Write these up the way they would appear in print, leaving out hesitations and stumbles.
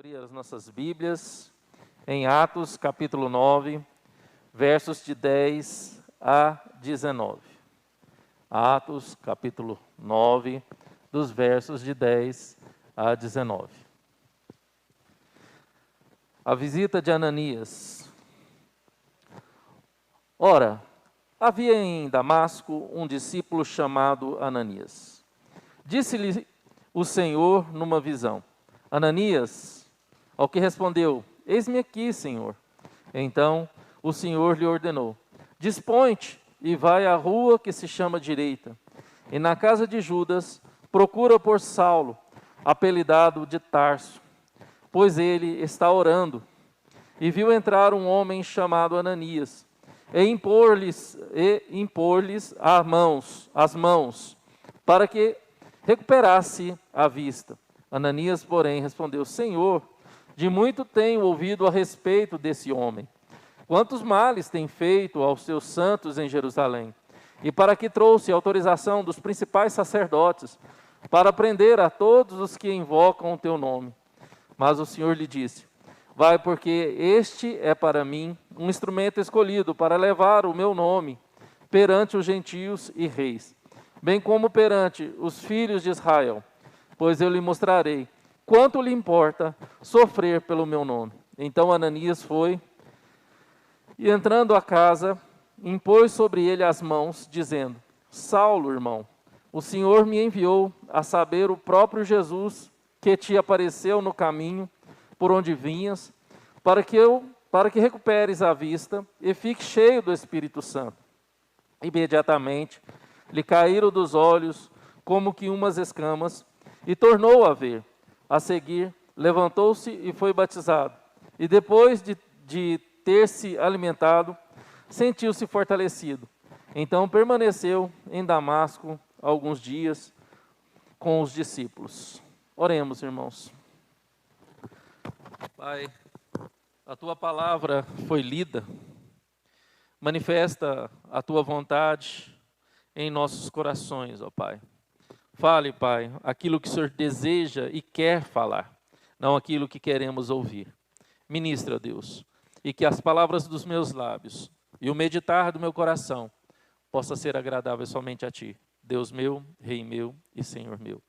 Abrir as nossas Bíblias em Atos, capítulo 9, versos de 10 a 19. Atos, capítulo 9, dos versos de 10 a 19. A visita de Ananias. Ora, havia em Damasco um discípulo chamado Ananias. Disse-lhe o Senhor numa visão: Ananias, ao que respondeu: Eis-me aqui, Senhor. Então o Senhor lhe ordenou: Dispõe-te e vai à rua que se chama Direita, e na casa de Judas procura por Saulo, apelidado de Tarso, pois ele está orando. E viu entrar um homem chamado Ananias, e impor-lhes as mãos, para que recuperasse a vista. Ananias, porém, respondeu: Senhor, de muito tenho ouvido a respeito desse homem. Quantos males tem feito aos seus santos em Jerusalém? E para que trouxe autorização dos principais sacerdotes, para prender a todos os que invocam o teu nome. Mas o Senhor lhe disse: Vai, porque este é para mim um instrumento escolhido para levar o meu nome perante os gentios e reis, bem como perante os filhos de Israel. Pois eu lhe mostrarei quanto lhe importa sofrer pelo meu nome. Então Ananias foi, e entrando a casa, impôs sobre ele as mãos, dizendo: Saulo, irmão, o Senhor me enviou a saber o próprio Jesus, que te apareceu no caminho por onde vinhas, para que recuperes a vista e fique cheio do Espírito Santo. Imediatamente lhe caíram dos olhos como que umas escamas, e tornou a ver. A seguir, levantou-se e foi batizado. E depois de ter se alimentado, sentiu-se fortalecido. Então permaneceu em Damasco alguns dias com os discípulos. Oremos, irmãos. Pai, a Tua palavra foi lida. Manifesta a Tua vontade em nossos corações, ó Pai. Fale, Pai, aquilo que o Senhor deseja e quer falar, não aquilo que queremos ouvir. Ministra, Deus, e que as palavras dos meus lábios e o meditar do meu coração possa ser agradável somente a Ti, Deus meu, Rei meu e Senhor meu.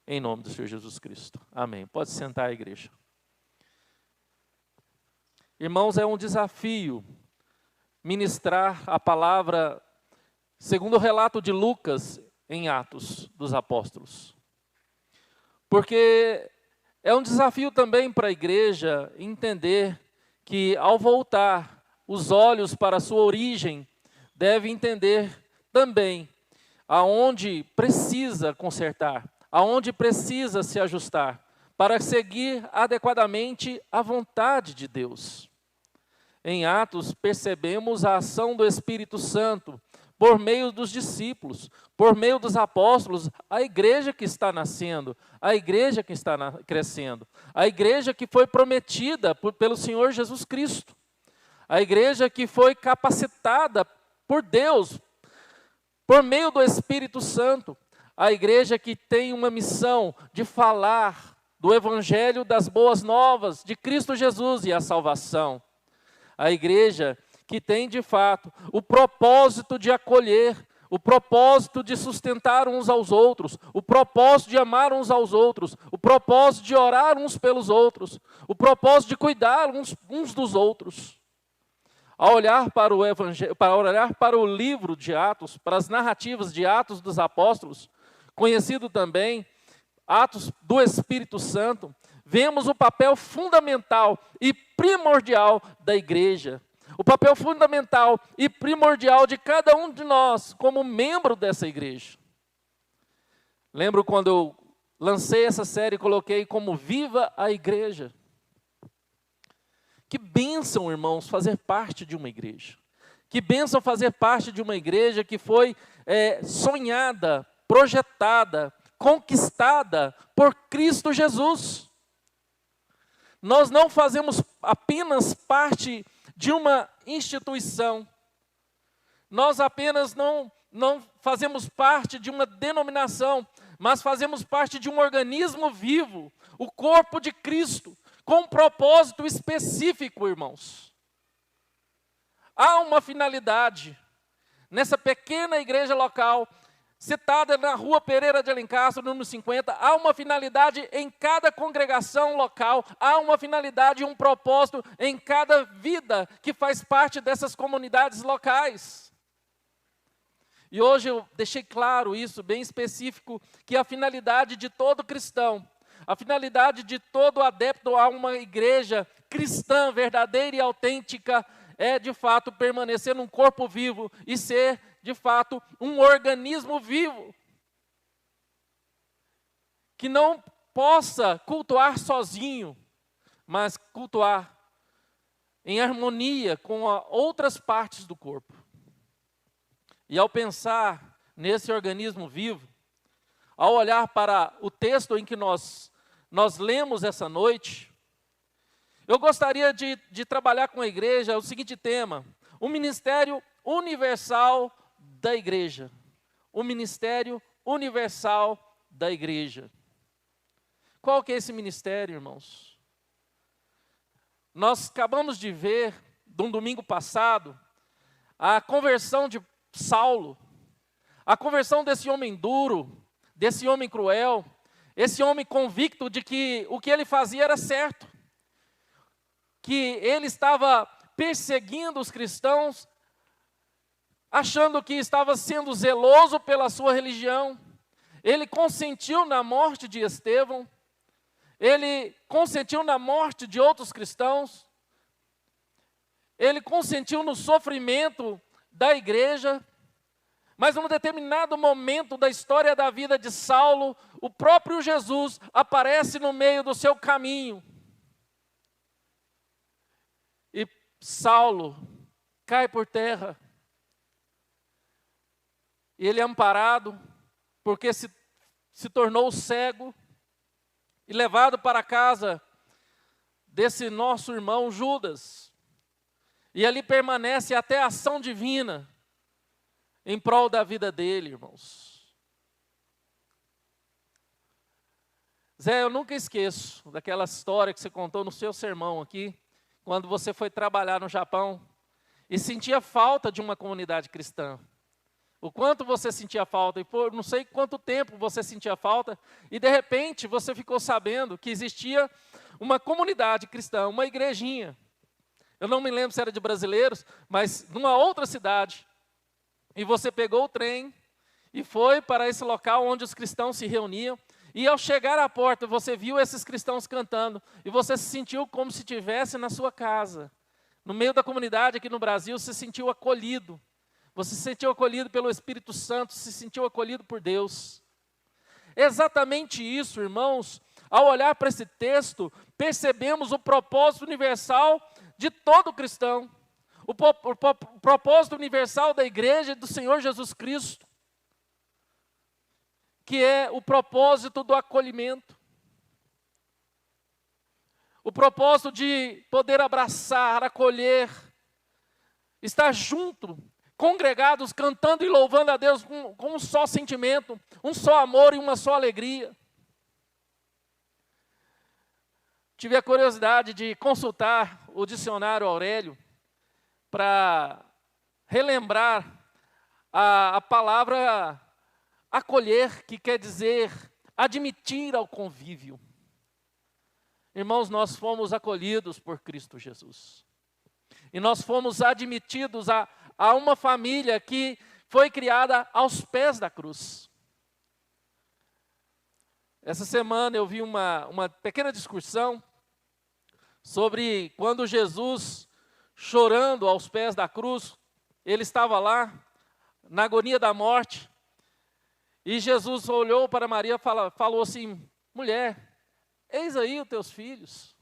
Em nome do Senhor Jesus Cristo. Amém. Pode sentar, igreja. Irmãos, é um desafio ministrar a palavra segundo o relato de Lucas em Atos dos Apóstolos. Porque é um desafio também para a igreja entender que, ao voltar os olhos para a sua origem, deve entender também aonde precisa consertar, aonde precisa se ajustar, para seguir adequadamente a vontade de Deus. Em Atos, percebemos a ação do Espírito Santo, por meio dos discípulos, por meio dos apóstolos, a igreja que está nascendo, a igreja que está crescendo, a igreja que foi prometida pelo Senhor Jesus Cristo, a igreja que foi capacitada por Deus, por meio do Espírito Santo, a igreja que tem uma missão de falar do Evangelho das boas novas de Cristo Jesus e a salvação, a igreja que tem, de fato, o propósito de acolher, o propósito de sustentar uns aos outros, o propósito de amar uns aos outros, o propósito de orar uns pelos outros, o propósito de cuidar uns dos outros. Ao olhar para o Evangelho, para olhar para o livro de Atos, para as narrativas de Atos dos Apóstolos, conhecido também Atos do Espírito Santo, vemos o papel fundamental e primordial da igreja. O papel fundamental e primordial de cada um de nós como membro dessa igreja. Lembro quando eu lancei essa série e coloquei como Viva a Igreja. Que bênção, irmãos, fazer parte de uma igreja. Que bênção fazer parte de uma igreja que foi sonhada, projetada, conquistada por Cristo Jesus. Nós não fazemos apenas parte de uma instituição. Nós apenas não fazemos parte de uma denominação, mas fazemos parte de um organismo vivo, o corpo de Cristo, com um propósito específico, irmãos. Há uma finalidade nessa pequena igreja local, citada na Rua Pereira de Alencastro, número 50, há uma finalidade em cada congregação local, há uma finalidade e um propósito em cada vida que faz parte dessas comunidades locais. E hoje eu deixei claro isso, bem específico, que a finalidade de todo cristão, a finalidade de todo adepto a uma igreja cristã, verdadeira e autêntica, é de fato permanecer num corpo vivo e ser de fato um organismo vivo, que não possa cultuar sozinho, mas cultuar em harmonia com outras partes do corpo. E ao pensar nesse organismo vivo, ao olhar para o texto em que nós lemos essa noite, eu gostaria de trabalhar com a igreja o seguinte tema: o ministério universal da igreja. O ministério universal da igreja. Qual que é esse ministério, irmãos? Nós acabamos de ver, de um domingo passado, a conversão de Saulo, a conversão desse homem duro, desse homem cruel, esse homem convicto de que o que ele fazia era certo, que ele estava perseguindo os cristãos, achando que estava sendo zeloso pela sua religião. Ele consentiu na morte de Estevão, ele consentiu na morte de outros cristãos, ele consentiu no sofrimento da igreja, mas num determinado momento da história da vida de Saulo, o próprio Jesus aparece no meio do seu caminho. E Saulo cai por terra. E ele é amparado, porque se tornou cego, e levado para a casa desse nosso irmão Judas. E ali permanece até a ação divina em prol da vida dele, irmãos. Zé, eu nunca esqueço daquela história que você contou no seu sermão aqui, quando você foi trabalhar no Japão e sentia falta de uma comunidade cristã. O quanto você sentia falta, e por não sei quanto tempo você sentia falta, e de repente você ficou sabendo que existia uma comunidade cristã, uma igrejinha. Eu não me lembro se era de brasileiros, mas numa outra cidade. E você pegou o trem e foi para esse local onde os cristãos se reuniam. E ao chegar à porta, você viu esses cristãos cantando. E você se sentiu como se estivesse na sua casa. No meio da comunidade aqui no Brasil, você se sentiu acolhido. Você se sentiu acolhido pelo Espírito Santo, se sentiu acolhido por Deus. Exatamente isso, irmãos. Ao olhar para esse texto, percebemos o propósito universal de todo cristão. O propósito universal da igreja do Senhor Jesus Cristo, que é o propósito do acolhimento. O propósito de poder abraçar, acolher, estar junto, congregados, cantando e louvando a Deus com um só sentimento, um só amor e uma só alegria. Tive a curiosidade de consultar o dicionário Aurélio para relembrar a palavra acolher, que quer dizer admitir ao convívio. Irmãos, nós fomos acolhidos por Cristo Jesus. E nós fomos admitidos a uma família que foi criada aos pés da cruz. Essa semana eu vi uma pequena discussão sobre quando Jesus, chorando aos pés da cruz, ele estava lá, na agonia da morte, e Jesus olhou para Maria e falou assim: mulher, eis aí os teus filhos.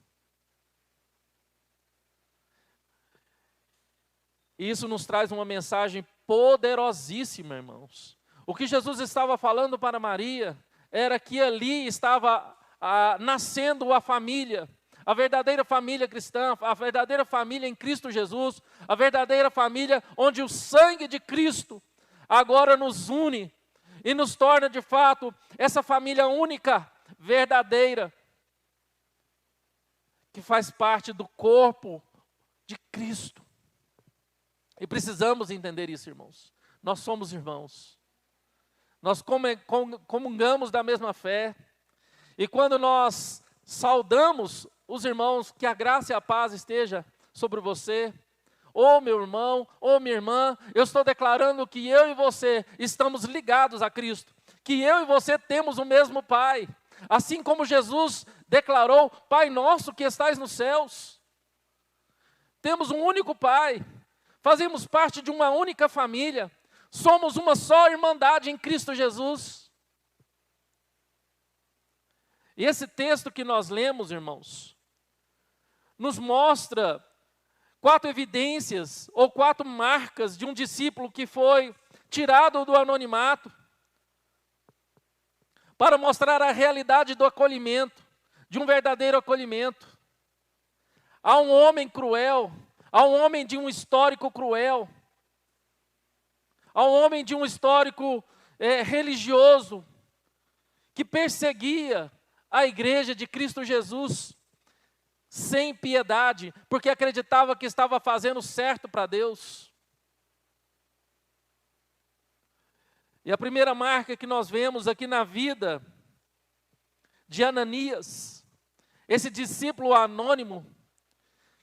E isso nos traz uma mensagem poderosíssima, irmãos. O que Jesus estava falando para Maria era que ali estava nascendo a família, a verdadeira família cristã, a verdadeira família em Cristo Jesus, a verdadeira família onde o sangue de Cristo agora nos une e nos torna de fato essa família única, verdadeira, que faz parte do corpo de Cristo. E precisamos entender isso, irmãos. Nós somos irmãos. Nós comungamos da mesma fé. E quando nós saudamos os irmãos, que a graça e a paz esteja sobre você, ô meu irmão, ô minha irmã, eu estou declarando que eu e você estamos ligados a Cristo, que eu e você temos o mesmo Pai, assim como Jesus declarou, Pai nosso que estais nos céus. Temos um único Pai, fazemos parte de uma única família, somos uma só irmandade em Cristo Jesus. E esse texto que nós lemos, irmãos, nos mostra 4 evidências ou 4 marcas de um discípulo que foi tirado do anonimato para mostrar a realidade do acolhimento, de um verdadeiro acolhimento. Há um homem cruel, há um homem de um histórico cruel, há um homem de um histórico religioso que perseguia a igreja de Cristo Jesus sem piedade, porque acreditava que estava fazendo certo para Deus. E a primeira marca que nós vemos aqui na vida de Ananias, esse discípulo anônimo,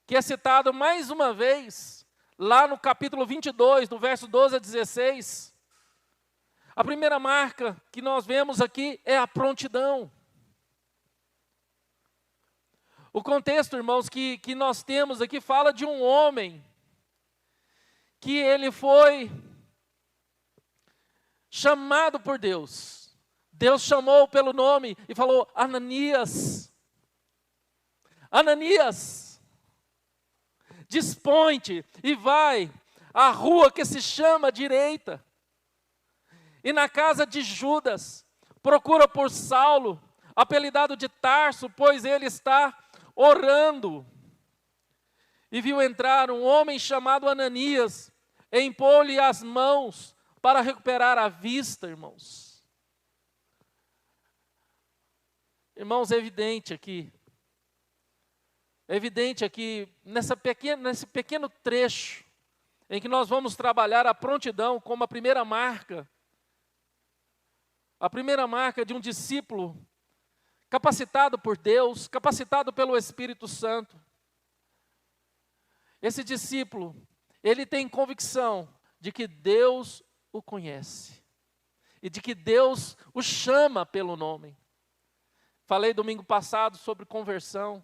que é citado mais uma vez, lá no capítulo 22, do verso 12 a 16. A primeira marca que nós vemos aqui é a prontidão. O contexto, irmãos, que nós temos aqui fala de um homem que ele foi chamado por Deus. Deus chamou pelo nome e falou, Ananias, Ananias, dispõe-te e vai à rua que se chama Direita, e na casa de Judas, procura por Saulo, apelidado de Tarso, pois ele está orando. E viu entrar um homem chamado Ananias, e impôs-lhe as mãos para recuperar a vista, irmãos. Irmãos, é evidente aqui nesse pequeno trecho, em que nós vamos trabalhar a prontidão como a primeira marca de um discípulo capacitado por Deus, capacitado pelo Espírito Santo. Esse discípulo, ele tem convicção de que Deus o conhece e de que Deus o chama pelo nome. Falei domingo passado sobre conversão.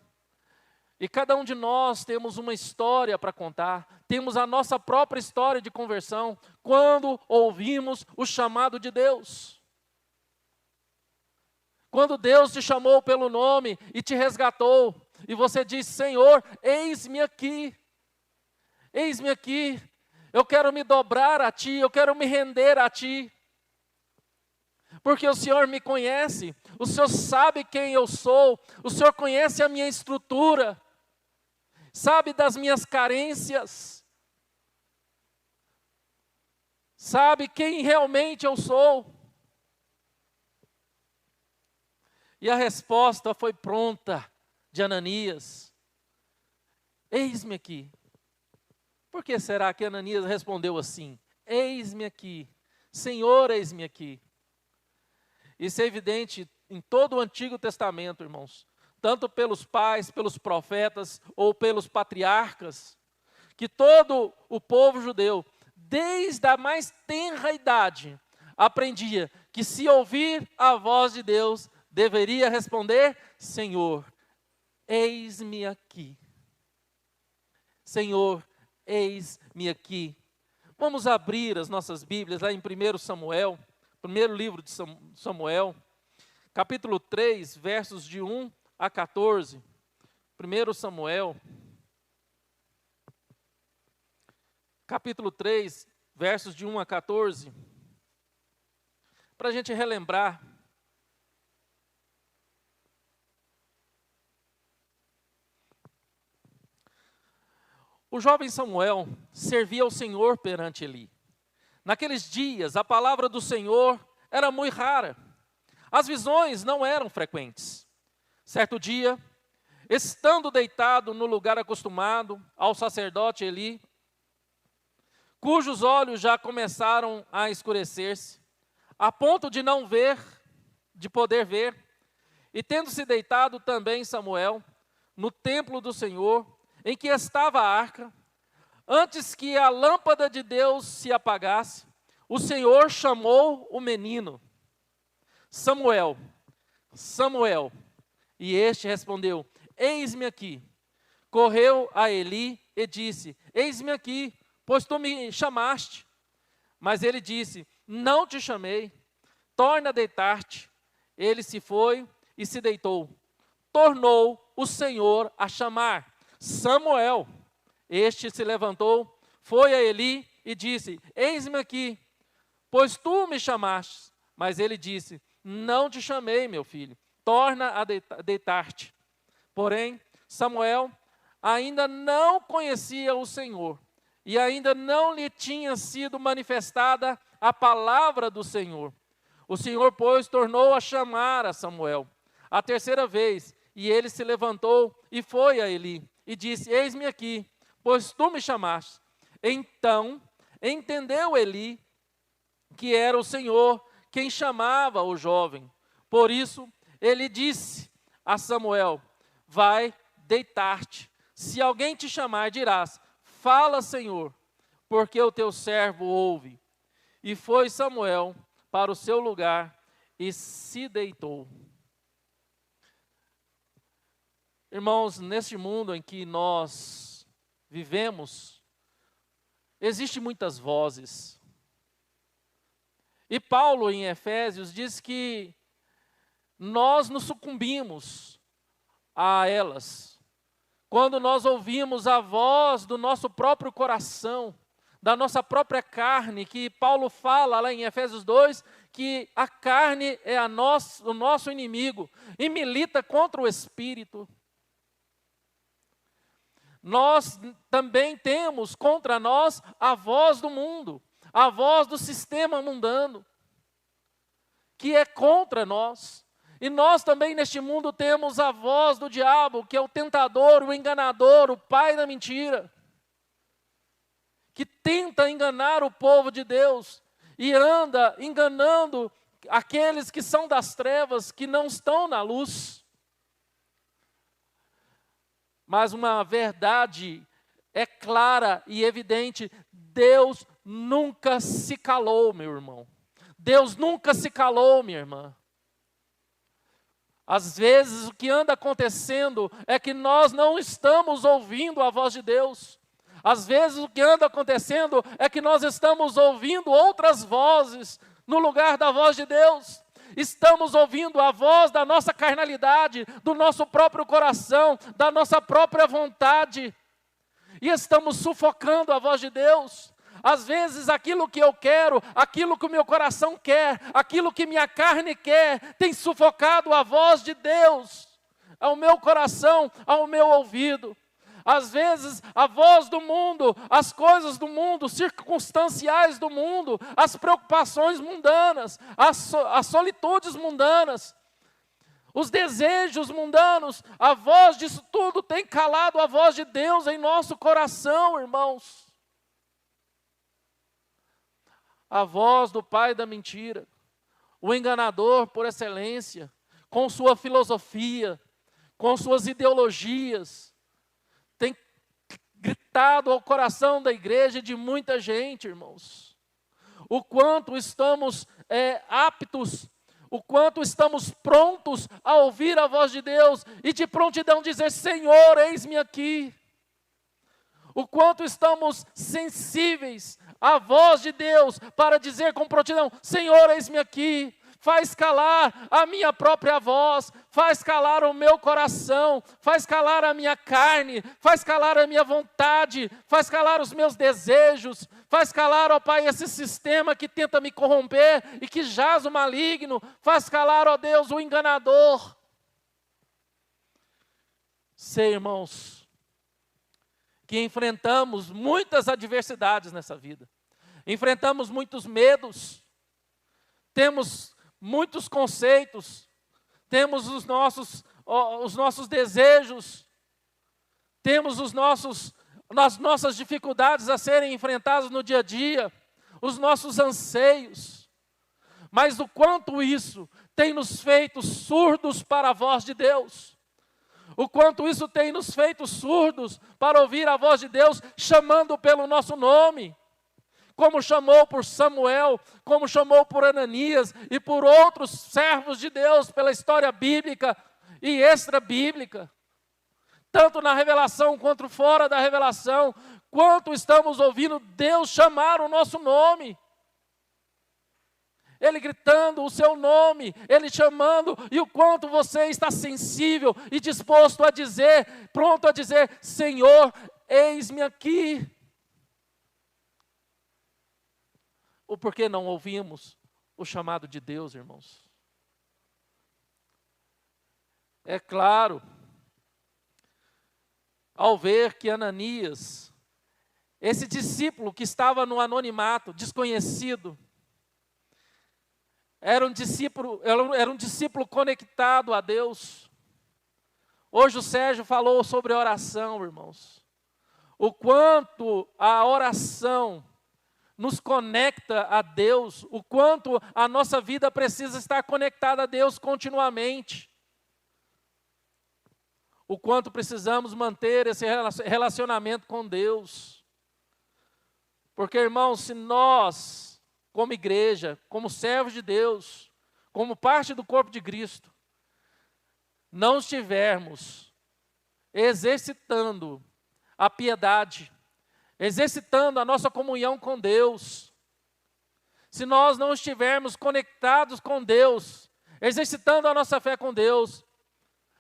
E cada um de nós temos uma história para contar, temos a nossa própria história de conversão, quando ouvimos o chamado de Deus. Quando Deus te chamou pelo nome e te resgatou, e você diz, Senhor, eis-me aqui, eu quero me dobrar a Ti, eu quero me render a Ti, porque o Senhor me conhece, o Senhor sabe quem eu sou, o Senhor conhece a minha estrutura, sabe das minhas carências, sabe quem realmente eu sou. E a resposta foi pronta de Ananias. Eis-me aqui. Por que será que Ananias respondeu assim? Eis-me aqui. Senhor, eis-me aqui. Isso é evidente em todo o Antigo Testamento, irmãos. Tanto pelos pais, pelos profetas ou pelos patriarcas. Que todo o povo judeu, desde a mais tenra idade, aprendia que se ouvir a voz de Deus, deveria responder, Senhor, eis-me aqui. Senhor, eis-me aqui. Vamos abrir as nossas Bíblias lá em 1 Samuel, primeiro livro de Samuel, capítulo 3, versos de 1 a 14. 1 Samuel, capítulo 3, versos de 1 a 14. Para a gente relembrar. O jovem Samuel servia ao Senhor perante Eli. Naqueles dias, a palavra do Senhor era muito rara. As visões não eram frequentes. Certo dia, estando deitado no lugar acostumado ao sacerdote Eli, cujos olhos já começaram a escurecer-se, a ponto de não ver, de poder ver, e tendo-se deitado também Samuel no templo do Senhor, em que estava a arca, antes que a lâmpada de Deus se apagasse, o Senhor chamou o menino: Samuel, Samuel. E este respondeu: eis-me aqui. Correu a Eli e disse: eis-me aqui, pois tu me chamaste. Mas ele disse: não te chamei, torna a deitar-te. Ele se foi e se deitou. Tornou o Senhor a chamar: Samuel. Este se levantou, foi a Eli e disse: eis-me aqui, pois tu me chamaste. Mas ele disse: não te chamei, meu filho, torna a deitar-te. Porém, Samuel ainda não conhecia o Senhor, e ainda não lhe tinha sido manifestada a palavra do Senhor. O Senhor, pois, tornou a chamar a Samuel a terceira vez, e ele se levantou e foi a Eli, e disse: eis-me aqui, pois tu me chamaste. Então entendeu Eli que era o Senhor quem chamava o jovem. Por isso ele disse a Samuel: vai deitar-te. Se alguém te chamar, dirás: fala, Senhor, porque o teu servo ouve. E foi Samuel para o seu lugar e se deitou. Irmãos, neste mundo em que nós vivemos, existem muitas vozes. E Paulo, em Efésios, diz que nós nos sucumbimos a elas. Quando nós ouvimos a voz do nosso próprio coração, da nossa própria carne, que Paulo fala lá em Efésios 2, que a carne é o nosso inimigo e milita contra o Espírito. Nós também temos contra nós a voz do mundo, a voz do sistema mundano, que é contra nós. E nós também neste mundo temos a voz do diabo, que é o tentador, o enganador, o pai da mentira, que tenta enganar o povo de Deus e anda enganando aqueles que são das trevas, que não estão na luz. Mas uma verdade é clara e evidente: Deus nunca se calou, meu irmão. Deus nunca se calou, minha irmã. Às vezes o que anda acontecendo é que nós não estamos ouvindo a voz de Deus. Às vezes o que anda acontecendo é que nós estamos ouvindo outras vozes no lugar da voz de Deus. Estamos ouvindo a voz da nossa carnalidade, do nosso próprio coração, da nossa própria vontade. E estamos sufocando a voz de Deus. Às vezes aquilo que eu quero, aquilo que o meu coração quer, aquilo que minha carne quer, tem sufocado a voz de Deus ao meu coração, ao meu ouvido. Às vezes a voz do mundo, as coisas do mundo, circunstanciais do mundo, as preocupações mundanas, as solitudes mundanas, os desejos mundanos, a voz disso tudo tem calado a voz de Deus em nosso coração, irmãos. A voz do pai da mentira, o enganador por excelência, com sua filosofia, com suas ideologias, tem gritado ao coração da igreja e de muita gente, irmãos. O quanto estamos aptos, o quanto estamos prontos a ouvir a voz de Deus e de prontidão dizer: Senhor, eis-me aqui. O quanto estamos sensíveis à voz de Deus para dizer com prontidão: Senhor, eis-me aqui. Faz calar a minha própria voz, faz calar o meu coração, faz calar a minha carne, faz calar a minha vontade, faz calar os meus desejos, faz calar, ó Pai, esse sistema que tenta me corromper e que jaz o maligno, faz calar, ó Deus, o enganador. Sei, irmãos, que enfrentamos muitas adversidades nessa vida, enfrentamos muitos medos, temos muitos conceitos, temos os nossos os nossos desejos, temos as nossas dificuldades a serem enfrentadas no dia a dia, os nossos anseios, mas o quanto isso tem nos feito surdos para a voz de Deus, o quanto isso tem nos feito surdos para ouvir a voz de Deus chamando pelo nosso nome, como chamou por Samuel, como chamou por Ananias e por outros servos de Deus pela história bíblica e extra-bíblica. Tanto na revelação quanto fora da revelação, quanto estamos ouvindo Deus chamar o nosso nome. Ele gritando o seu nome, Ele chamando, e o quanto você está sensível e disposto a dizer, pronto a dizer, Senhor, eis-me aqui. Ou por que não ouvimos o chamado de Deus, irmãos? É claro, ao ver que Ananias, esse discípulo que estava no anonimato, desconhecido, era um discípulo conectado a Deus. Hoje o Sérgio falou sobre oração, irmãos. O quanto a oração nos conecta a Deus, o quanto a nossa vida precisa estar conectada a Deus continuamente. O quanto precisamos manter esse relacionamento com Deus. Porque, irmãos, se nós, como igreja, como servos de Deus, como parte do corpo de Cristo, não estivermos exercitando a piedade, exercitando a nossa comunhão com Deus, se nós não estivermos conectados com Deus, exercitando a nossa fé com Deus,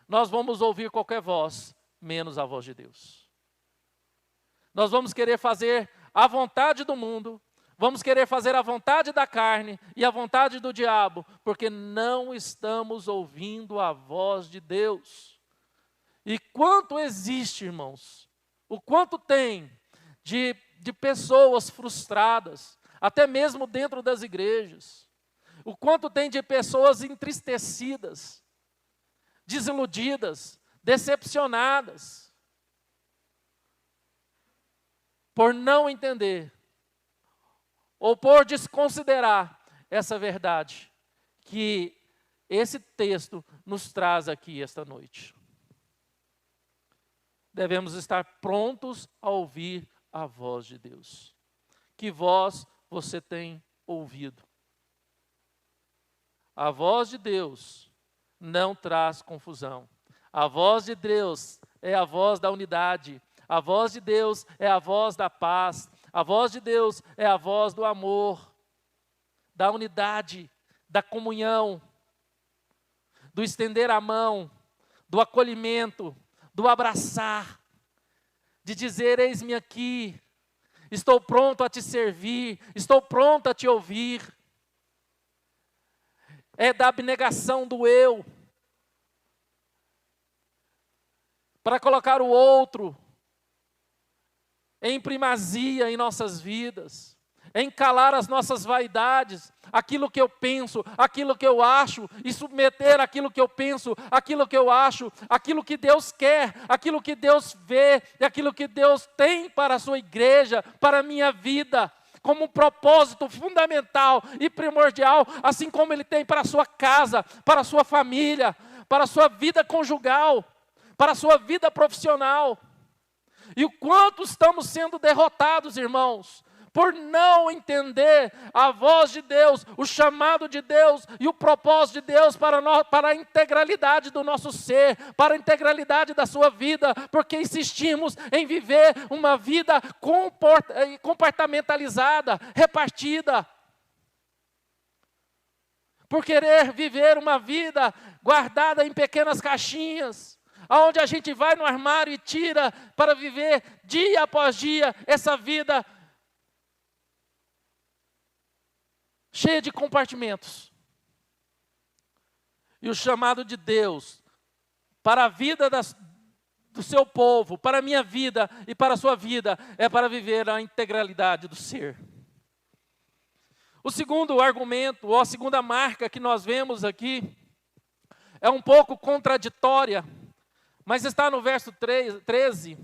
nós vamos ouvir qualquer voz, menos a voz de Deus. Nós vamos querer fazer a vontade do mundo, vamos querer fazer a vontade da carne e a vontade do diabo, porque não estamos ouvindo a voz de Deus. E quanto existe, irmãos, o quanto tem de pessoas frustradas, até mesmo dentro das igrejas, o quanto tem de pessoas entristecidas, desiludidas, decepcionadas, por não entender, ou por desconsiderar essa verdade, que esse texto nos traz aqui esta noite. Devemos estar prontos a ouvir a voz de Deus. Que voz você tem ouvido? A voz de Deus não traz confusão. A voz de Deus é a voz da unidade. A voz de Deus é a voz da paz. A voz de Deus é a voz do amor, da unidade, da comunhão, do estender a mão, do acolhimento, do abraçar, de dizer, eis-me aqui, estou pronto a te servir, estou pronto a te ouvir. É da abnegação do eu, para colocar o outro em primazia em nossas vidas, em calar as nossas vaidades, aquilo que eu penso, aquilo que eu acho, e submeter aquilo que eu penso, aquilo que eu acho, aquilo que Deus quer, aquilo que Deus vê, e aquilo que Deus tem para a sua igreja, para a minha vida, como um propósito fundamental e primordial, assim como Ele tem para a sua casa, para a sua família, para a sua vida conjugal, para a sua vida profissional. E o quanto estamos sendo derrotados, irmãos, por não entender a voz de Deus, o chamado de Deus e o propósito de Deus para a integralidade do nosso ser, para a integralidade da sua vida, porque insistimos em viver uma vida compartamentalizada, repartida, por querer viver uma vida guardada em pequenas caixinhas, aonde a gente vai no armário e tira para viver dia após dia essa vida cheia de compartimentos. E o chamado de Deus para a vida do seu povo, para a minha vida e para a sua vida, é para viver a integralidade do ser. O segundo argumento, ou a segunda marca que nós vemos aqui, é um pouco contraditória, mas está no verso 13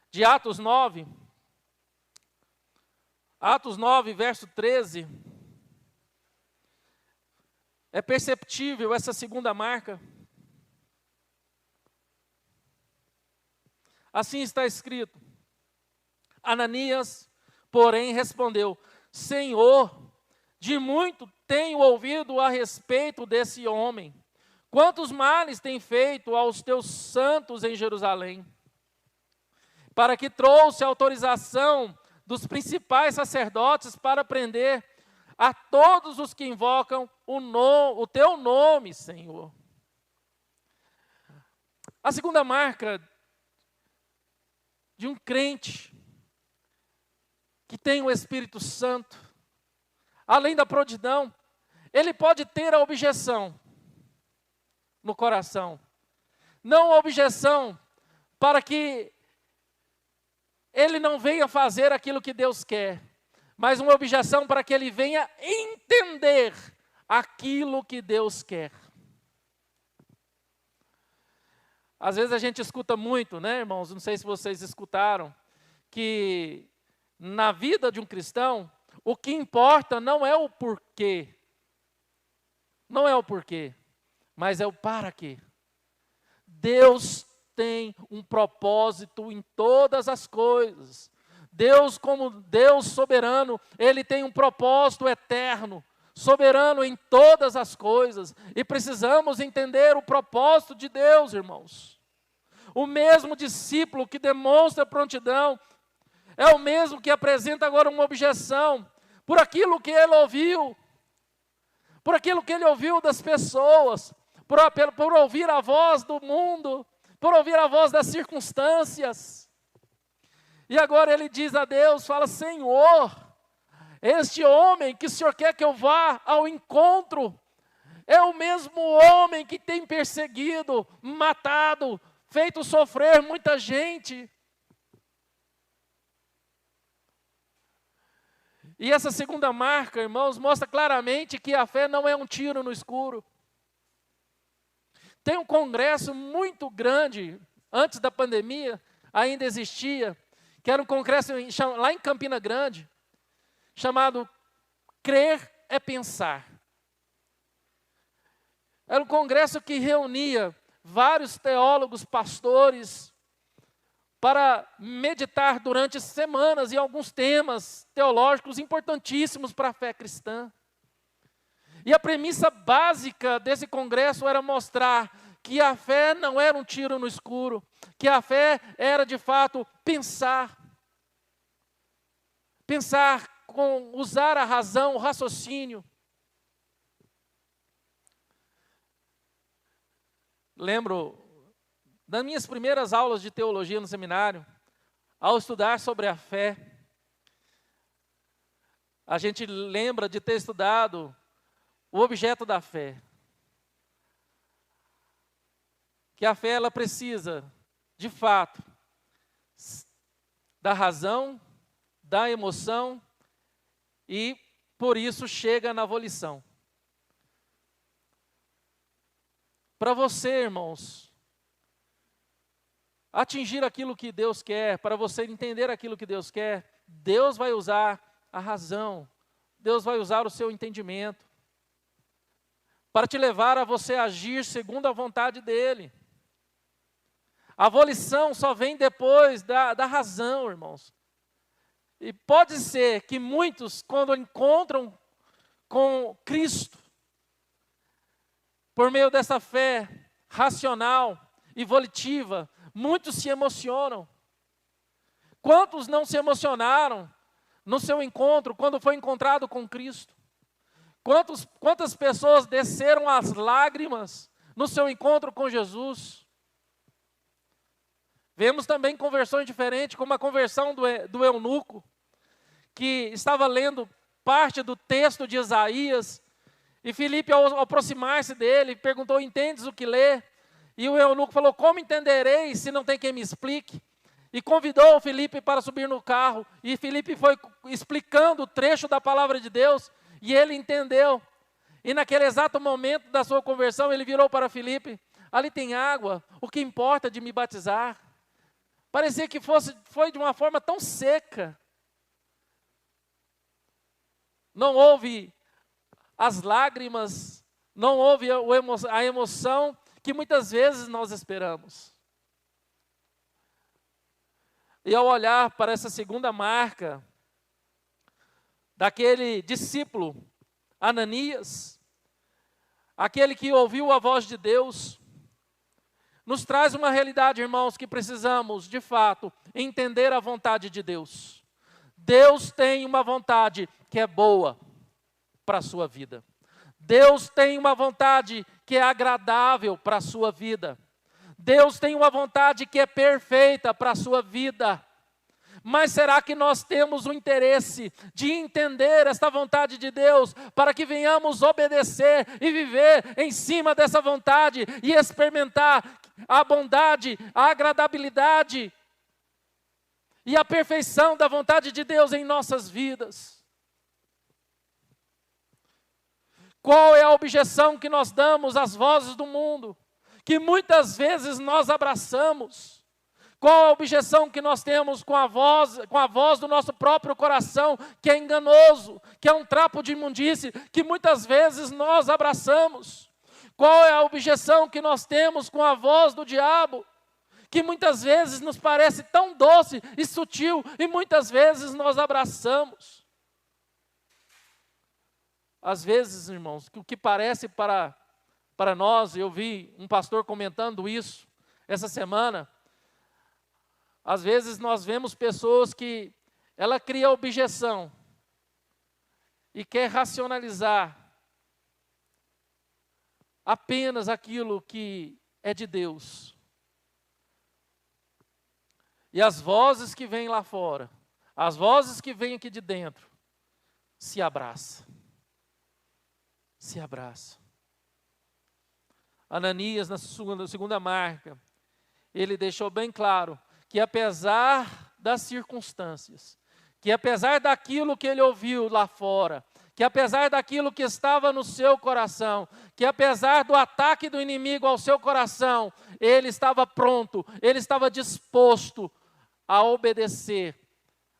de Atos 9. Atos 9, verso 13. É perceptível essa segunda marca. Assim está escrito: Ananias, porém, respondeu: Senhor, de muito tenho ouvido a respeito desse homem. Quantos males tem feito aos teus santos em Jerusalém? Para que trouxe autorização dos principais sacerdotes para prender a todos os que invocam o teu nome, Senhor. A segunda marca de um crente que tem o Espírito Santo, além da prontidão, ele pode ter a objeção no coração. Não a objeção para que ele não venha fazer aquilo que Deus quer, mas uma objeção para que ele venha entender aquilo que Deus quer. Às vezes a gente escuta muito, né, irmãos? Não sei se vocês escutaram, que na vida de um cristão, o que importa não é o porquê. Não é o porquê, mas é o para quê. Deus tem um propósito em todas as coisas. Deus, como Deus soberano, Ele tem um propósito eterno, soberano em todas as coisas. E precisamos entender o propósito de Deus, irmãos. O mesmo discípulo que demonstra prontidão, é o mesmo que apresenta agora uma objeção, por aquilo que ele ouviu, por aquilo que ele ouviu das pessoas, por ouvir a voz do mundo, por ouvir a voz das circunstâncias. E agora ele diz a Deus, fala: Senhor, este homem que o Senhor quer que eu vá ao encontro, é o mesmo homem que tem perseguido, matado, feito sofrer muita gente. E essa segunda marca, irmãos, mostra claramente que a fé não é um tiro no escuro. Tem um congresso muito grande, antes da pandemia, ainda existia, que era um congresso lá em Campina Grande, chamado Crer é Pensar. Era um congresso que reunia vários teólogos, pastores, para meditar durante semanas em alguns temas teológicos importantíssimos para a fé cristã. E a premissa básica desse congresso era mostrar que a fé não era um tiro no escuro, que a fé era de fato pensar. Pensar com usar a razão, o raciocínio. Lembro das minhas primeiras aulas de teologia no seminário, ao estudar sobre a fé, a gente lembra de ter estudado o objeto da fé. Que a fé, ela precisa, de fato, da razão, da emoção e, por isso, chega na volição. Para você, irmãos, atingir aquilo que Deus quer, para você entender aquilo que Deus quer, Deus vai usar a razão, Deus vai usar o seu entendimento, para te levar a você agir segundo a vontade dEle. A volição só vem depois da razão, irmãos. E pode ser que muitos, quando encontram com Cristo, por meio dessa fé racional e volitiva, muitos se emocionam. Quantos não se emocionaram no seu encontro, quando foi encontrado com Cristo? Quantas pessoas desceram as lágrimas no seu encontro com Jesus? Vemos também conversões diferentes, como a conversão do eunuco, que estava lendo parte do texto de Isaías, e Filipe, ao aproximar-se dele, perguntou: entendes o que lê? E o eunuco falou: como entenderei se não tem quem me explique? E convidou o Filipe para subir no carro, e Filipe foi explicando o trecho da palavra de Deus, e ele entendeu. E naquele exato momento da sua conversão, ele virou para Filipe: ali tem água, o que importa de me batizar? Parecia que foi de uma forma tão seca. Não houve as lágrimas, não houve a emoção que muitas vezes nós esperamos. E ao olhar para essa segunda marca, daquele discípulo, Ananias, aquele que ouviu a voz de Deus, nos traz uma realidade, irmãos, que precisamos, de fato, entender a vontade de Deus. Deus tem uma vontade que é boa para a sua vida. Deus tem uma vontade que é agradável para a sua vida. Deus tem uma vontade que é perfeita para a sua vida. Mas será que nós temos o interesse de entender esta vontade de Deus para que venhamos obedecer e viver em cima dessa vontade e experimentar a bondade, a agradabilidade e a perfeição da vontade de Deus em nossas vidas? Qual é a objeção que nós damos às vozes do mundo, que muitas vezes nós abraçamos? Qual a objeção que nós temos com a voz do nosso próprio coração, que é enganoso, que é um trapo de imundície, que muitas vezes nós abraçamos? Qual é a objeção que nós temos com a voz do diabo, que muitas vezes nos parece tão doce e sutil, e muitas vezes nós abraçamos? Às vezes, irmãos, o que parece para nós, eu vi um pastor comentando isso essa semana, às vezes nós vemos pessoas que ela cria objeção e quer racionalizar apenas aquilo que é de Deus. E as vozes que vêm lá fora, as vozes que vêm aqui de dentro, se abraçam. Se abraçam. Ananias, na segunda marca, ele deixou bem claro que apesar das circunstâncias, que apesar daquilo que ele ouviu lá fora, que apesar daquilo que estava no seu coração, que apesar do ataque do inimigo ao seu coração, ele estava pronto, ele estava disposto a obedecer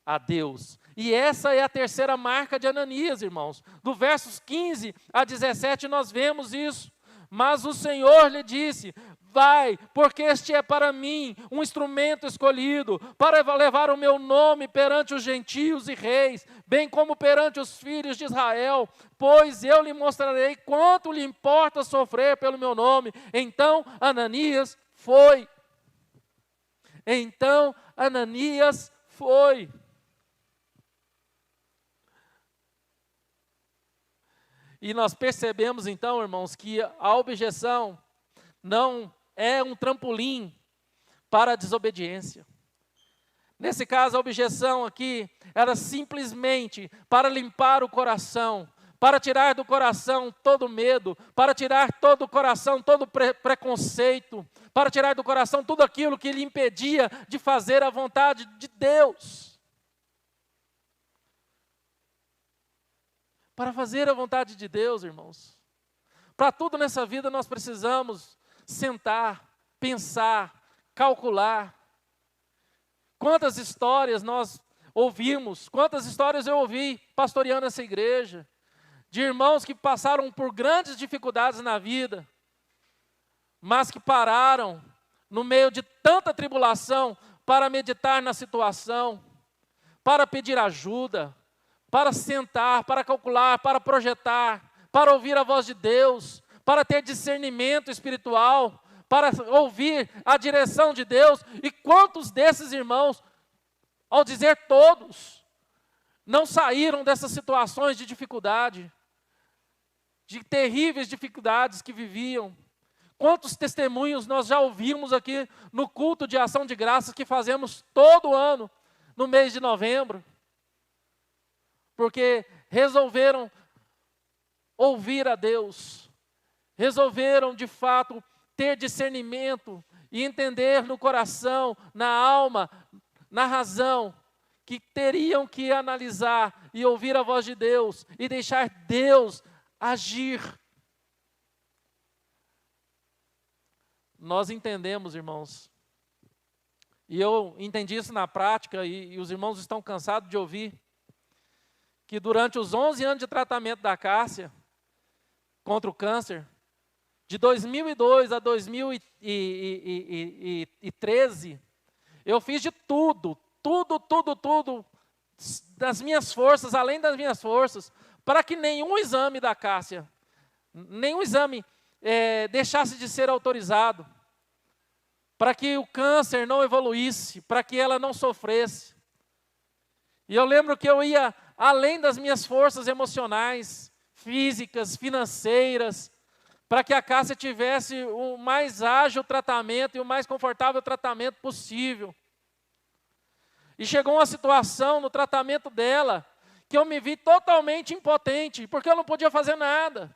a Deus. E essa é a terceira marca de Ananias, irmãos. Do versos 15 a 17 nós vemos isso. Mas o Senhor lhe disse: vai, porque este é para mim um instrumento escolhido, para levar o meu nome perante os gentios e reis, bem como perante os filhos de Israel, pois eu lhe mostrarei quanto lhe importa sofrer pelo meu nome. Então Ananias foi. Então Ananias foi. E nós percebemos então, irmãos, que a objeção não é um trampolim para a desobediência. Nesse caso, a objeção aqui era simplesmente para limpar o coração, para tirar do coração todo medo, para tirar todo o coração, todo preconceito, para tirar do coração tudo aquilo que lhe impedia de fazer a vontade de Deus. Para fazer a vontade de Deus, irmãos, para tudo nessa vida nós precisamos sentar, pensar, calcular. Quantas histórias nós ouvimos, quantas histórias eu ouvi pastoreando essa igreja, de irmãos que passaram por grandes dificuldades na vida, mas que pararam no meio de tanta tribulação para meditar na situação, para pedir ajuda, para sentar, para calcular, para projetar, para ouvir a voz de Deus, para ter discernimento espiritual, para ouvir a direção de Deus. E quantos desses irmãos, ao dizer todos, não saíram dessas situações de dificuldade, de terríveis dificuldades que viviam? Quantos testemunhos nós já ouvimos aqui no culto de ação de graças que fazemos todo ano, no mês de novembro, porque resolveram ouvir a Deus, resolveram de fato ter discernimento e entender no coração, na alma, na razão, que teriam que analisar e ouvir a voz de Deus e deixar Deus agir. Nós entendemos, irmãos, e eu entendi isso na prática, e os irmãos estão cansados de ouvir, que durante os 11 anos de tratamento da Cássia contra o câncer, de 2002 a 2013, eu fiz de tudo, das minhas forças, além das minhas forças, para que nenhum exame da Cássia, nenhum exame deixasse de ser autorizado, para que o câncer não evoluísse, para que ela não sofresse. E eu lembro que eu ia além das minhas forças emocionais, físicas, financeiras, para que a Cássia tivesse o mais ágil tratamento e o mais confortável tratamento possível. E chegou uma situação no tratamento dela, que eu me vi totalmente impotente, porque eu não podia fazer nada.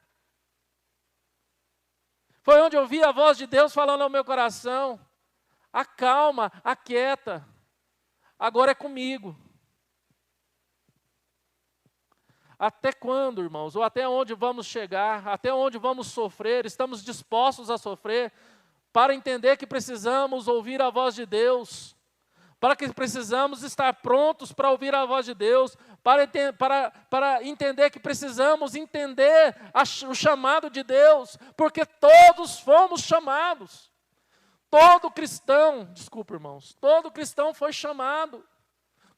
Foi onde eu vi a voz de Deus falando ao meu coração: acalma, aquieta, agora é comigo. Até quando, irmãos? Ou até onde vamos chegar? Até onde vamos sofrer? Estamos dispostos a sofrer para entender que precisamos ouvir a voz de Deus, para que precisamos estar prontos para ouvir a voz de Deus, para entender que precisamos entender o chamado de Deus, porque todos fomos chamados. Todo cristão, desculpa, irmãos, todo cristão foi chamado.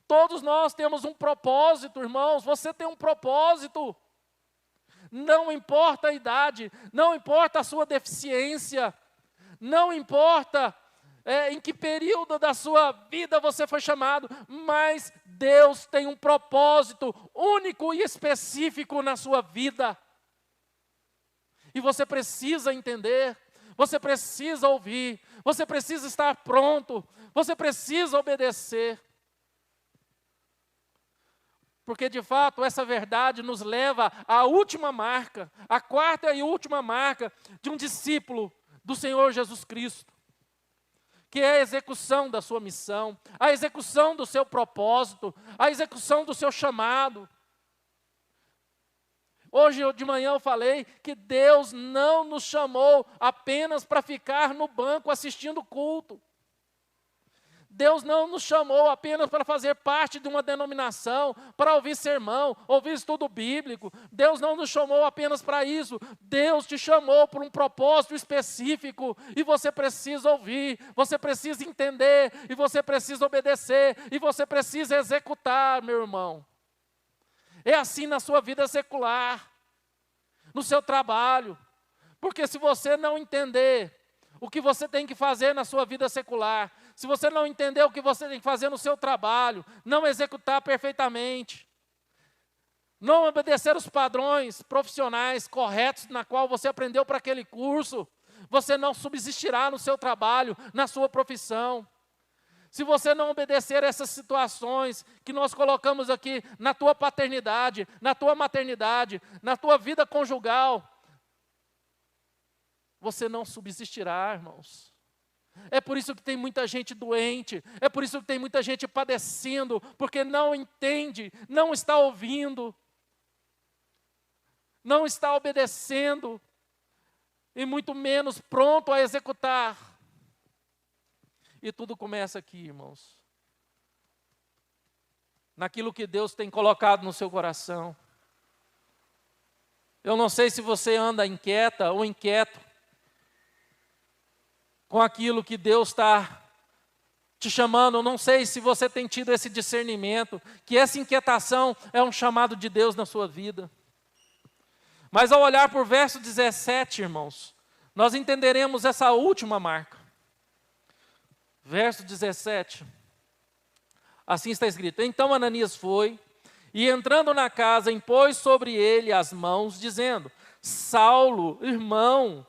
Todos nós temos um propósito, irmãos. Você tem um propósito. Não importa a idade, não importa a sua deficiência, não importa em que período da sua vida você foi chamado, mas Deus tem um propósito único e específico na sua vida. E você precisa entender, você precisa ouvir, você precisa estar pronto, você precisa obedecer. Porque, de fato, essa verdade nos leva à última marca, a quarta e última marca de um discípulo do Senhor Jesus Cristo, que é a execução da sua missão, a execução do seu propósito, a execução do seu chamado. Hoje de manhã eu falei que Deus não nos chamou apenas para ficar no banco assistindo culto. Deus não nos chamou apenas para fazer parte de uma denominação, para ouvir sermão, ouvir estudo bíblico. Deus não nos chamou apenas para isso. Deus te chamou por um propósito específico e você precisa ouvir, você precisa entender, e você precisa obedecer, e você precisa executar, meu irmão. É assim na sua vida secular, no seu trabalho, porque se você não entender o que você tem que fazer na sua vida secular, se você não entender o que você tem que fazer no seu trabalho, não executar perfeitamente, não obedecer os padrões profissionais corretos na qual você aprendeu para aquele curso, você não subsistirá no seu trabalho, na sua profissão. Se você não obedecer essas situações que nós colocamos aqui na tua paternidade, na tua maternidade, na tua vida conjugal, você não subsistirá, irmãos. É por isso que tem muita gente doente, é por isso que tem muita gente padecendo, porque não entende, não está ouvindo, não está obedecendo, e muito menos pronto a executar. E tudo começa aqui, irmãos, naquilo que Deus tem colocado no seu coração. Eu não sei se você anda inquieta ou inquieto com aquilo que Deus está te chamando. Eu não sei se você tem tido esse discernimento, que essa inquietação é um chamado de Deus na sua vida. Mas ao olhar para o verso 17, irmãos, nós entenderemos essa última marca. Verso 17, assim está escrito: então Ananias foi, e entrando na casa, impôs sobre ele as mãos, dizendo: Saulo, irmão,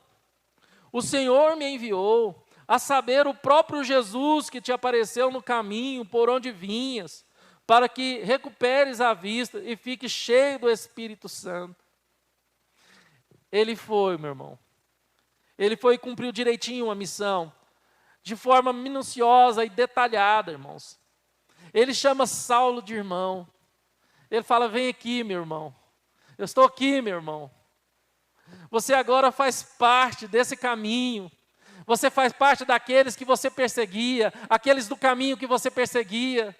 o Senhor me enviou, a saber, o próprio Jesus que te apareceu no caminho por onde vinhas, para que recuperes a vista e fiques cheio do Espírito Santo. Ele foi, meu irmão, ele foi e cumpriu direitinho a missão, de forma minuciosa e detalhada, irmãos. Ele chama Saulo de irmão. Ele fala: vem aqui, meu irmão. Eu estou aqui, meu irmão. Você agora faz parte desse caminho. Você faz parte daqueles que você perseguia, aqueles do caminho que você perseguia.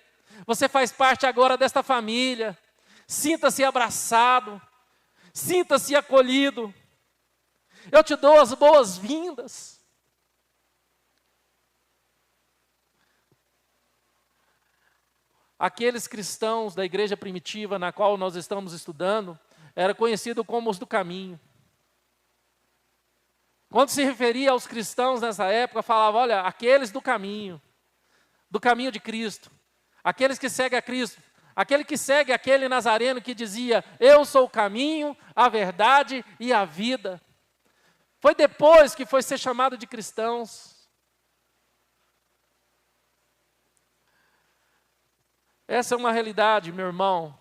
Você faz parte agora desta família. Sinta-se abraçado. Sinta-se acolhido. Eu te dou as boas-vindas. Aqueles cristãos da igreja primitiva na qual nós estamos estudando, era conhecido como os do caminho. Quando se referia aos cristãos nessa época, falava, olha, aqueles do caminho de Cristo, aqueles que seguem a Cristo, aquele que segue aquele nazareno que dizia, eu sou o caminho, a verdade e a vida. Foi depois que foi ser chamado de cristãos. Essa é uma realidade, meu irmão,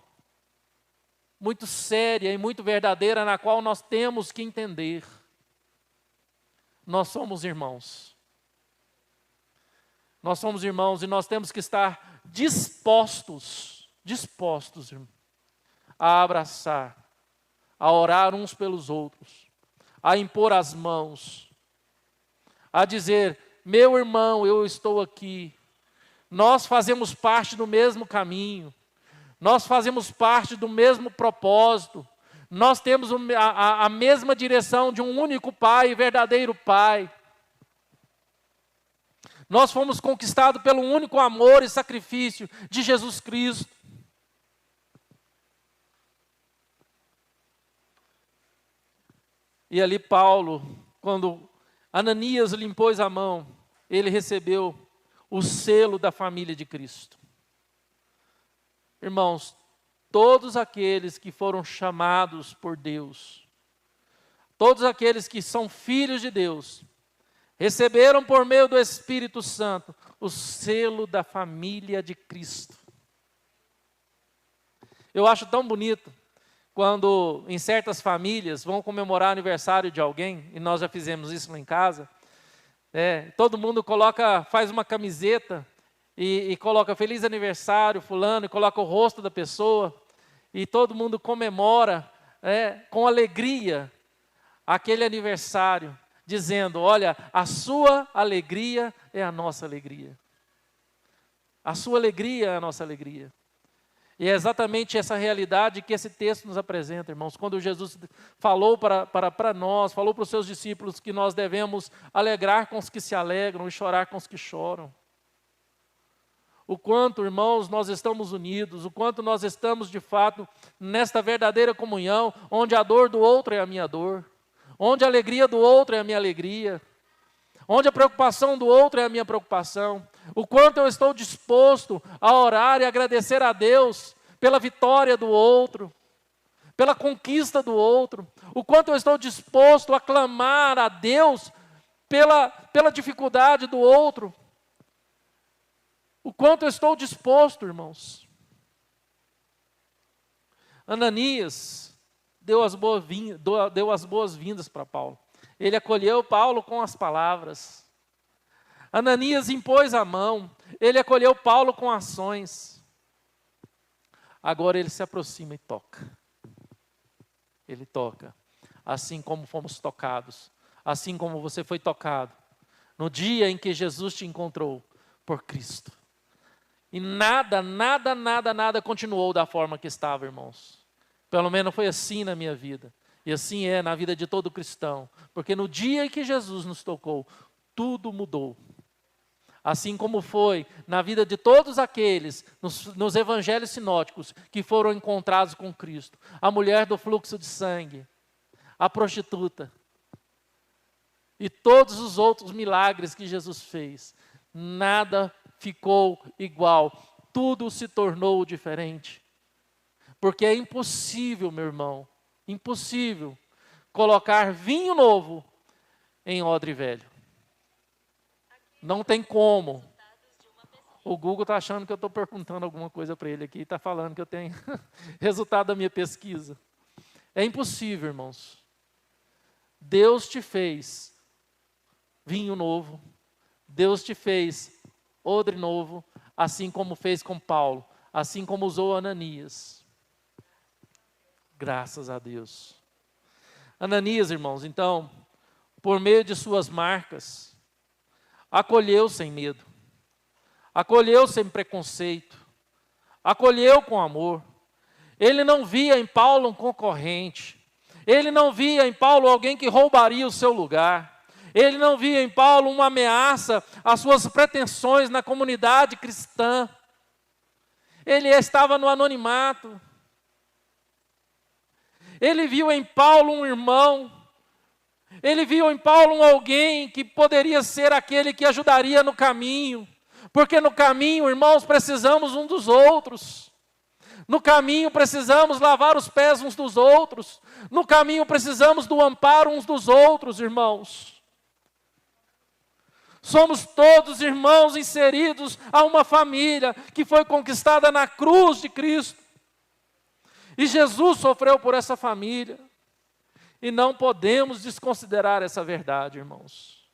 muito séria e muito verdadeira, na qual nós temos que entender. Nós somos irmãos. Nós somos irmãos e nós temos que estar dispostos, irmão, a abraçar, a orar uns pelos outros, a impor as mãos, a dizer, meu irmão, eu estou aqui. Nós fazemos parte do mesmo caminho, nós fazemos parte do mesmo propósito, nós temos a mesma direção de um único Pai, verdadeiro Pai. Nós fomos conquistados pelo único amor e sacrifício de Jesus Cristo. E ali Paulo, quando Ananias lhe impôs a mão, ele recebeu o selo da família de Cristo. Irmãos, todos aqueles que foram chamados por Deus, todos aqueles que são filhos de Deus, receberam por meio do Espírito Santo o selo da família de Cristo. Eu acho tão bonito quando em certas famílias vão comemorar aniversário de alguém, e nós já fizemos isso lá em casa, todo mundo faz uma camiseta e coloca feliz aniversário fulano, e coloca o rosto da pessoa, e todo mundo comemora com alegria aquele aniversário, dizendo, olha, a sua alegria é a nossa alegria. A sua alegria é a nossa alegria. E é exatamente essa realidade que esse texto nos apresenta, irmãos. Quando Jesus falou para nós, falou para os seus discípulos que nós devemos alegrar com os que se alegram e chorar com os que choram. O quanto, irmãos, nós estamos unidos, o quanto nós estamos, de fato, nesta verdadeira comunhão, onde a dor do outro é a minha dor, onde a alegria do outro é a minha alegria, onde a preocupação do outro é a minha preocupação, o quanto eu estou disposto a orar e agradecer a Deus pela vitória do outro, pela conquista do outro, o quanto eu estou disposto a clamar a Deus pela dificuldade do outro, o quanto eu estou disposto, irmãos. Ananias deu as boas-vindas para Paulo. Ele acolheu Paulo com as palavras. Ananias impôs a mão. Ele acolheu Paulo com ações. Agora ele se aproxima e toca. Ele toca. Assim como fomos tocados. Assim como você foi tocado. No dia em que Jesus te encontrou por Cristo. E nada continuou da forma que estava, irmãos. Pelo menos foi assim na minha vida. E assim é na vida de todo cristão. Porque no dia em que Jesus nos tocou, tudo mudou. Assim como foi na vida de todos aqueles, nos evangelhos sinóticos, que foram encontrados com Cristo. A mulher do fluxo de sangue, a prostituta. E todos os outros milagres que Jesus fez. Nada ficou igual. Tudo se tornou diferente. Porque é impossível, meu irmão, impossível colocar vinho novo em odre velho. Não tem como. O Google está achando que eu estou perguntando alguma coisa para ele aqui, está falando que eu tenho resultado da minha pesquisa. É impossível, irmãos. Deus te fez vinho novo, Deus te fez odre novo, assim como fez com Paulo, assim como usou Ananias. Graças a Deus. Ananias, irmãos, então, por meio de suas marcas, acolheu sem medo, acolheu sem preconceito, acolheu com amor. Ele não via em Paulo um concorrente, ele não via em Paulo alguém que roubaria o seu lugar, ele não via em Paulo uma ameaça às suas pretensões na comunidade cristã. Ele estava no anonimato. Ele viu em Paulo um irmão, ele viu em Paulo um alguém que poderia ser aquele que ajudaria no caminho, porque no caminho, irmãos, precisamos um dos outros. No caminho precisamos lavar os pés uns dos outros. No caminho precisamos do amparo uns dos outros, irmãos. Somos todos irmãos inseridos a uma família que foi conquistada na cruz de Cristo. E Jesus sofreu por essa família. E não podemos desconsiderar essa verdade, irmãos.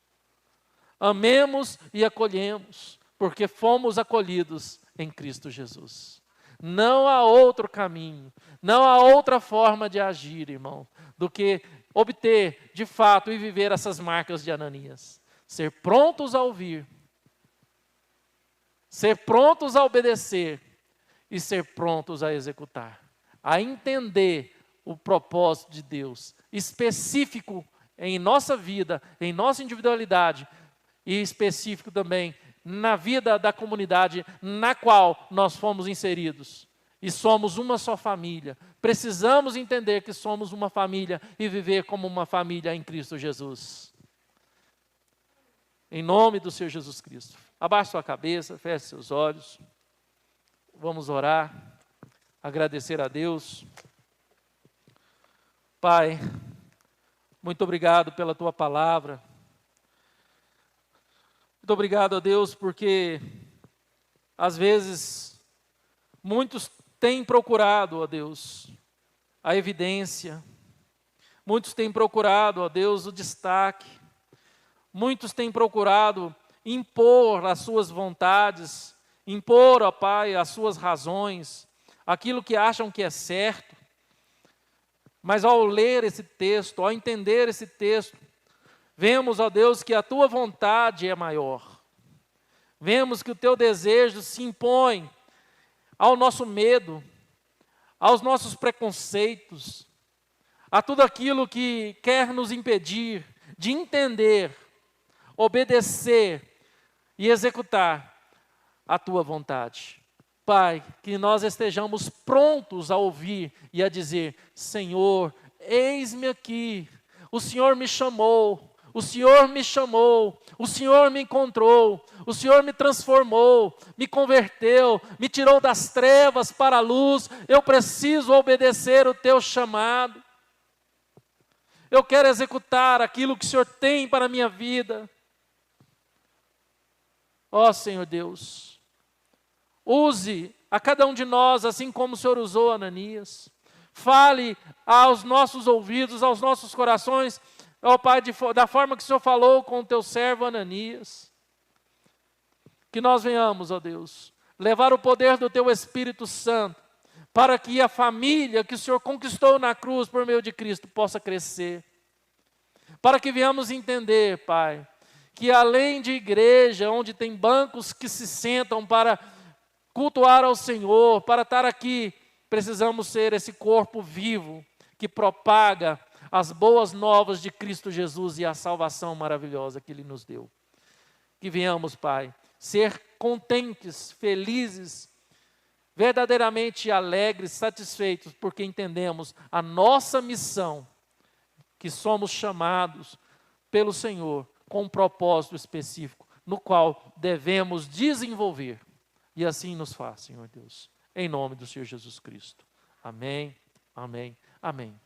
Amemos e acolhemos, porque fomos acolhidos em Cristo Jesus. Não há outro caminho, não há outra forma de agir, irmão, do que obter, de fato, e viver essas marcas de Ananias. Ser prontos a ouvir, ser prontos a obedecer e ser prontos a executar. A entender o propósito de Deus, específico em nossa vida, em nossa individualidade, e específico também na vida da comunidade na qual nós fomos inseridos. E somos uma só família. Precisamos entender que somos uma família e viver como uma família em Cristo Jesus. Em nome do Senhor Jesus Cristo. Abaixe sua cabeça, feche seus olhos. Vamos orar, agradecer a Deus. Pai, muito obrigado pela Tua palavra. Muito obrigado a Deus, porque às vezes muitos têm procurado, ó Deus, a evidência. Muitos têm procurado, ó Deus, o destaque. Muitos têm procurado impor as suas vontades, impor, ó Pai, as suas razões, aquilo que acham que é certo. Mas ao ler esse texto, ao entender esse texto, vemos, ó Deus, que a Tua vontade é maior. Vemos que o Teu desejo se impõe ao nosso medo, aos nossos preconceitos, a tudo aquilo que quer nos impedir de entender, obedecer e executar a Tua vontade. Pai, que nós estejamos prontos a ouvir e a dizer: Senhor, eis-me aqui, o Senhor me chamou, o Senhor me chamou, o Senhor me encontrou, o Senhor me transformou, me converteu, me tirou das trevas para a luz. Eu preciso obedecer o Teu chamado. Eu quero executar aquilo que o Senhor tem para a minha vida. Ó Senhor Deus, use a cada um de nós, assim como o Senhor usou Ananias. Fale aos nossos ouvidos, aos nossos corações, ó Pai, da forma que o Senhor falou com o Teu servo Ananias. Que nós venhamos, ó Deus, levar o poder do Teu Espírito Santo, para que a família que o Senhor conquistou na cruz por meio de Cristo possa crescer. Para que venhamos entender, Pai, que além de igreja, onde tem bancos que se sentam para cultuar ao Senhor, para estar aqui, precisamos ser esse corpo vivo que propaga as boas novas de Cristo Jesus e a salvação maravilhosa que Ele nos deu. Que venhamos, Pai, ser contentes, felizes, verdadeiramente alegres, satisfeitos, porque entendemos a nossa missão, que somos chamados pelo Senhor com um propósito específico, no qual devemos desenvolver. E assim nos faz, Senhor Deus, em nome do Senhor Jesus Cristo. Amém, amém, amém.